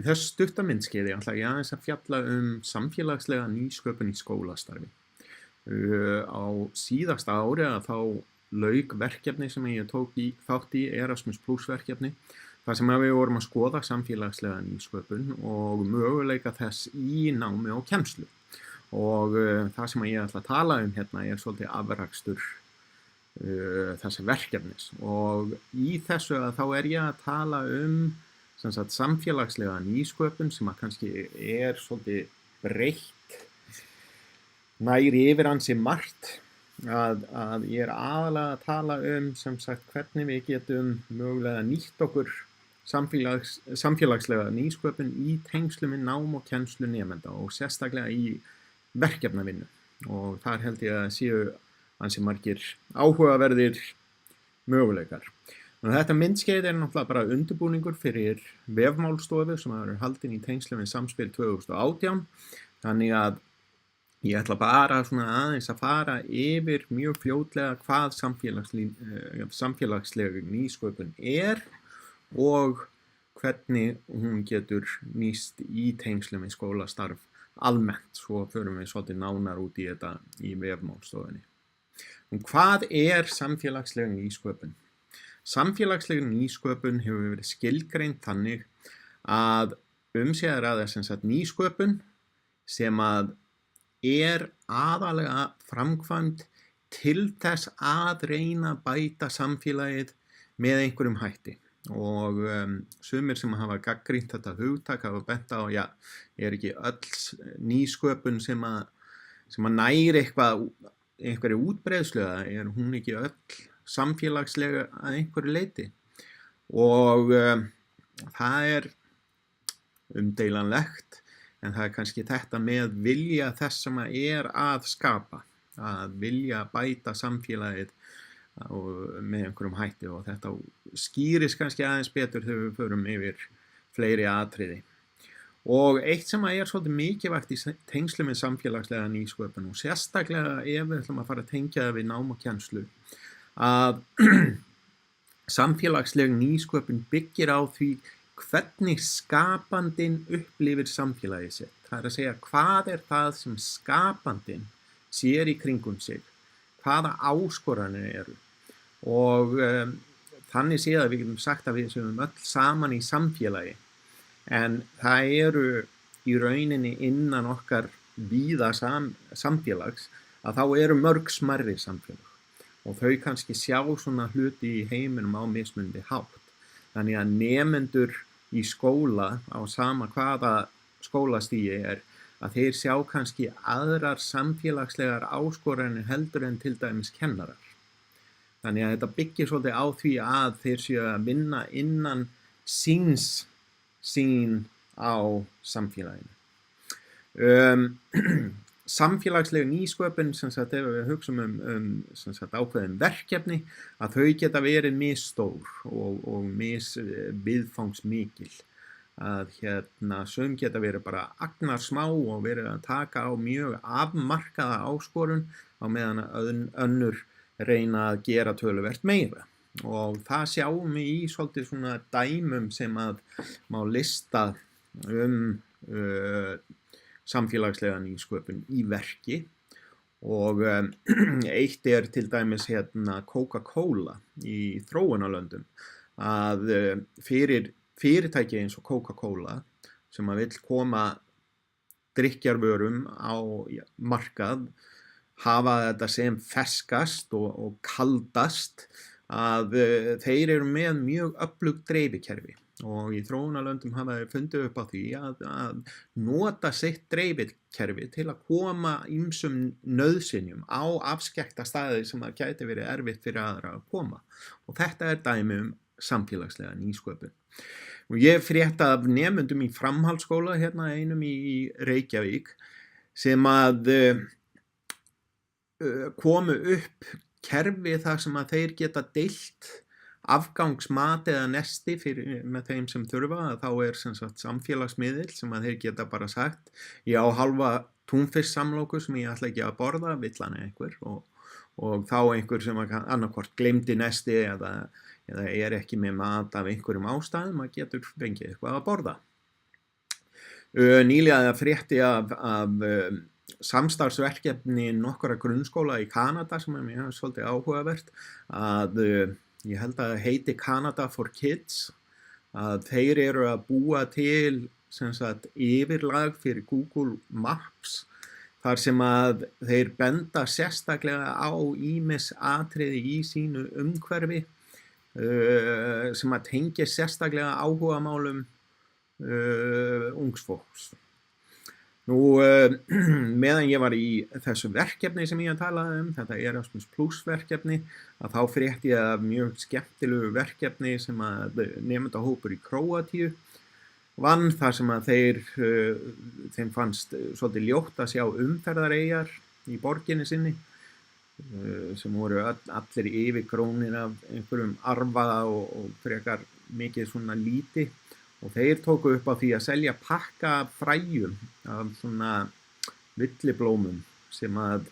Í þessu stutta myndskeiði ætla ég aðeins að fjalla samfélagslega nýsköpun í skólastarfi. Á síðasta ári þá lauk verkefni sem ég tók þátt í Erasmus Plus verkefni, þar sem við vorum að skoða samfélagslega nýsköpun og möguleika þess í námi og kennslu. Og það sem ég ætla að tala hérna svolítið afrakstur þessa verkefnis. Og í þessu þá ég að tala samfélagslega nýsköpun sem að kannski svolítið breytt, næri yfir ansi margt, að ég aðalega að tala hvernig við getum mögulega nýtt okkur samfélagslega nýsköpun í tengslum við nám og kennslu nemenda og sérstaklega í verkefnavinnu. Og þar held ég að séu ansi margir áhugaverðir möguleikar. Þetta myndskeið náttúrulega bara undirbúningur fyrir vefmálstofu sem verður haldin í tengslum við Samspil 2018. Þannig að ég ætla bara aðeins að fara yfir mjög fljótlega hvað samfélagsleg nýsköpun og hvernig hún getur nýst í tengslum við skólastarf almennt. Svo förum við svolítið nánar út í þetta í vefmálstofunni. Hvað samfélagsleg nýsköpun? Samfélagsleg nýsköpun hefur verið skilgreind þannig að sé að ræða nýsköpun sem að aðalega framkvæmd til þess að reyna að bæta samfélagið með einhverjum hætti. Og sumir sem hafa gagnrýnt þetta hugtak hafa bent á, ekki öll nýsköpun sem að næri einhverju útbreiðslu, hún ekki öll samfélagslega að einhverju leyti. Og það umdeilanlegt, en það kannski þetta með vilja þess sem að skapa, að vilja bæta samfélagið með einhverjum hætti, og þetta skýrist kannski aðeins betur þegar við förum yfir fleiri atriði. Og eitt sem svolítið mikilvægt í tengslum með samfélagslega nýsköpun, og sérstaklega ef við ætlum að fara að tengja það við nám og kennslu, að samfélagsleg nýsköpun byggir á því hvernig skapandinn upplifir samfélagið sitt. Það að segja, hvað það sem skapandinn sér í kringum sig, hvaða áskoranir eru. Og þannig séð að við getum sagt að við séum öll saman í samfélagi, en það í rauninni innan okkar víða samfélags að þá mörg smærri samfélag. Og þau kannski sjá svona hluti í heiminum á mismunandi hátt. Þannig að nemendur í skóla á sama hvaða skólastigi að þeir sjá kannski aðrar samfélagslegar áskoranir heldur en til dæmis kennarar. Þannig að þetta byggir svolítið á því að þeir séu að vinna innan sín á samfélaginu. Samfélagsleg nýsköpun, ef við hugsum ákveðin verkefni, að þau geta verið misstór og viðfangsmikil. Að sum geta verið bara agnarsmá og verið að taka á mjög afmarkaða áskorun á meðan að önnur reyna að gera töluvert meira. Og það sjáum við í svolítið svona dæmum sem að má lista samfélagslega nýsköpun í verki. Og eitt til dæmis Coca-Cola í þróunarlöndum, að fyrir fyrirtæki eins og Coca-Cola sem að vill koma drykkjarvörum á markað, hafa þetta sem ferskast og kaldast, að þeir með mjög öflugt dreifikerfi. Og í þróunarlöndum hafa þeir fundið upp á því að nota sitt dreifikerfi til að koma ýmsum nauðsynjum á afskekkta staði sem það gæti verið erfitt fyrir aðra að koma. Og þetta dæmi samfélagslega nýsköpun. Og ég frétt af nemendum í framhaldsskóla einum í Reykjavík sem að komu upp kerfi þar sem að þeir geta deilt afgangsmat eða nesti með þeim sem þurfa. Þá samfélagsmiðill sem að þeir geta bara sagt, ég á halva túnfisksamlóku sem ég ætla ekki að borða, vill hann einhver, og þá einhver sem annarkvort gleymdi nesti eða ekki með mat af einhverjum ástæðum, að getur fengið eitthvað að borða. Nýlega frétti af samstarfsverkefni nokkurra grunnskóla í Kanada sem mér svolítið áhugavert að ég held að heiti Canada for Kids að þeir eru að búa til sem sagt yfirlag fyrir Google Maps þar sem að þeir benda sérstaklega á ýmis atriði í sínu umhverfi sem að tengja sérstaklega áhugamálum ungs fólks. Nú, meðan ég var í þessu verkefni sem ég talaði þetta Erasmus Plus verkefni, að þá frétti ég af mjög skemmtilegu verkefni sem að nemendahópur í Króatíu vann þar sem að þeim fannst svolítið ljótt að sjá umferðareyjar í borginni sinni sem voru allir yfirgrónir af einhverjum arfaða og frekar mikið svona líti. Og þeir tóku upp á því að selja pakka af fræjum af svona villiblómum sem að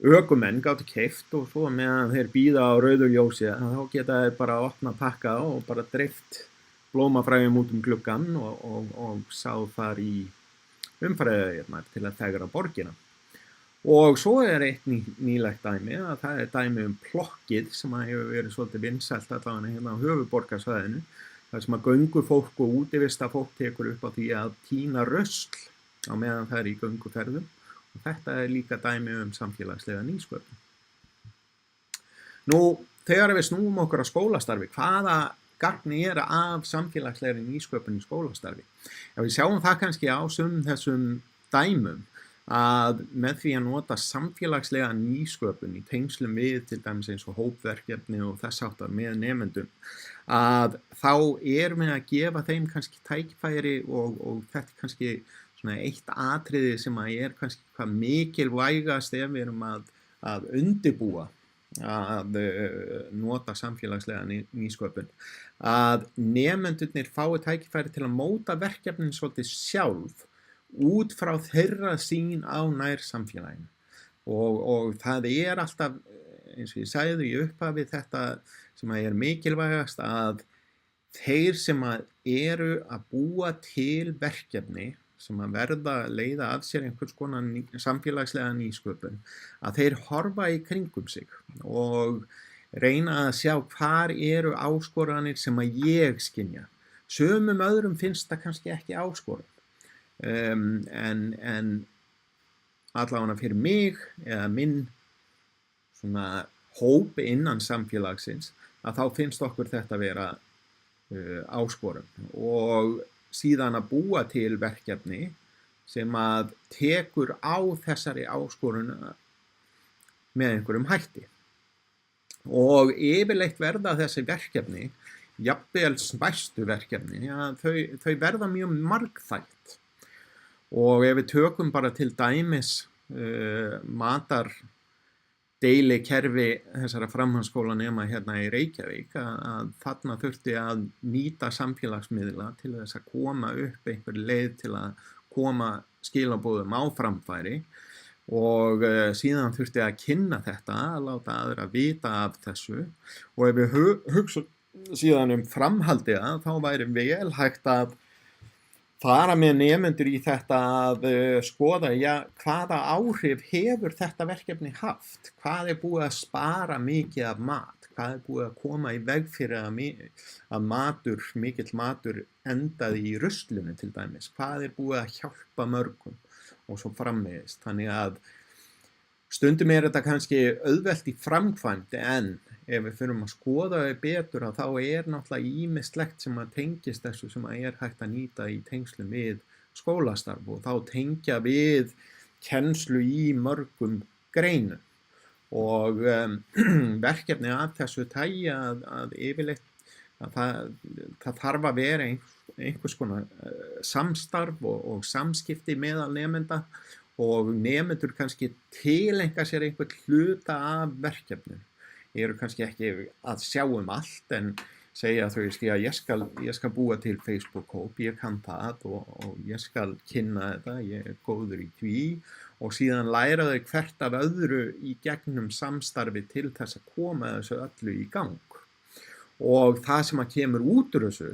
ökumenn gátu keypt og svo meðan þeir bíða á rauðu ljósi þá geta þeir bara opna pakka og bara dreift blómafræjum út gluggann og sá þar í umferðareyjarnar til að fegra borgina. Og svo eitt nýlegt dæmi að það dæmi plokkið sem hefur verið svolítið vinsælt allavega hérna á höfuðborgarsvæðinu. Það sem að göngufólk og útivistafólk tekur upp á því að tína rusl á meðan það í gönguferðum og þetta líka dæmi samfélagslega nýsköpun. Nú, þegar við snúum okkur á skólastarfi, hvaða gagn af samfélagslegri nýsköpun í skólastarfi? Já, við sjáum það kannski á þessum dæmum að með því að nota samfélagslega nýsköpun í tengslum við til dæmis eins og hópverkefni og þess háttar með nemendum að þá erum við að gefa þeim kannski tækifæri og þetta kannski svona eitt atriði sem að kannski hvað mikilvægast ef við erum að undirbúa að nota samfélagslega nýsköpun að nemendurnir fái tækifæri til að móta verkefnin svolítið sjálf út frá þeirra sýn á nærsamfélaginu og það alltaf, eins og ég sagði í upphafi þetta sem að mikilvægast að þeir sem að eru að búa til verkefni sem að verða leiða af sér einhvers konar samfélagslega nýsköpun að þeir horfa í kringum sig og reyna að sjá hvar eru áskoranir sem að ég skynja. Sumum öðrum finnst það kannski ekki áskorun. En allavega fyrir mig eða minn svona hóp innan samfélagsins að þá finnst okkur þetta vera áskorun og síðan að búa til verkefni sem að tekur á þessari áskorun með einhverjum hætti og yfirleitt verða þessi verkefni jafnvel smæstu verkefni að þau verða mjög margþætt. Og ef við tökum bara til dæmis matardeilekerfi þessara framhaldsskólanema hérna í Reykjavík að þarna þurfti að nýta samfélagsmiðla til þess að koma upp einhver leið til að koma skilaboðum á framfæri og síðan þurfti að kynna þetta, að láta aðra vita af þessu og ef við hugsa síðan framhaldið þá væri vel hægt að fara með nemendur í þetta að skoða, hvaða áhrif hefur þetta verkefni haft? Hvað búið að spara mikið af mat? Hvað búið að koma í veg fyrir að mikill matur endaði í ruslinu til dæmis? Hvað búið að hjálpa mörgum? Og svo framvegis. Þannig að stundum þetta kannski auðvelt í framkvæmd en ef við förum að skoða betur þá náttúrulega ýmislegt sem að tengist þessu sem að hægt að nýta í tengslum við skólastarf og þá tengja við kennslu í mörgum greinum og verkefni af þessu tagi að yfirleitt að það þarf að vera einhvers konar samstarf og samskipti meðal nemenda og nemendur kannski tileinka sér einhvern hluta af verkefninu. Eru kannski ekki að sjá allt en segja þau að ég skal búa til Facebook-hóp, ég kann það og ég skal kynna þetta, ég góður í því og síðan læra þau hvert af öðru í gegnum samstarfi til þess að koma þessu öllu í gang. Og það sem að kemur út úr þessu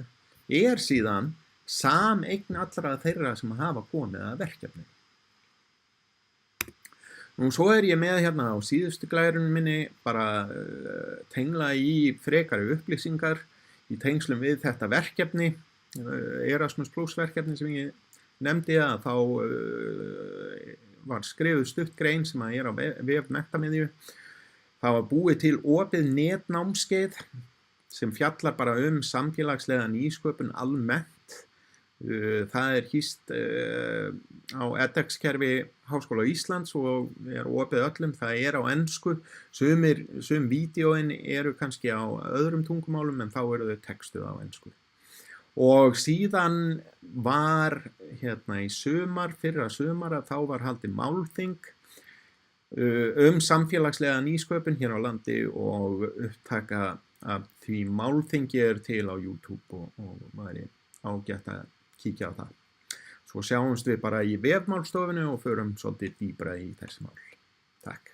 síðan sameign allra þeirra sem hafa komið að verkefni. Nú svo ég með hérna á síðustu glærunum minni bara tengla í frekari upplýsingar í tengslum við þetta verkefni, Erasmus Plus verkefni sem ég nefndi að þá var skrifuð stutt grein sem að á vef Menntamiðju. Það var búið til opið netnámskeið sem fjallar bara samfélagslega nýsköpun almennt. Það hýst á edX-kerfi Háskóla Íslands og opið öllum. Það á ensku. Sum vídeóin eru kannski á öðrum tungumálum en þá eru þau textuð á ensku. Og síðan var í fyrra sumar að þá var haldið málþing samfélagslega nýsköpun hér á landi og upptaka af því málþingi til á YouTube og væri ágætt að kíkja á það. Svo sjáumst við bara í vefmálstofinu og förum svolítið dýpra í þessi mál. Takk.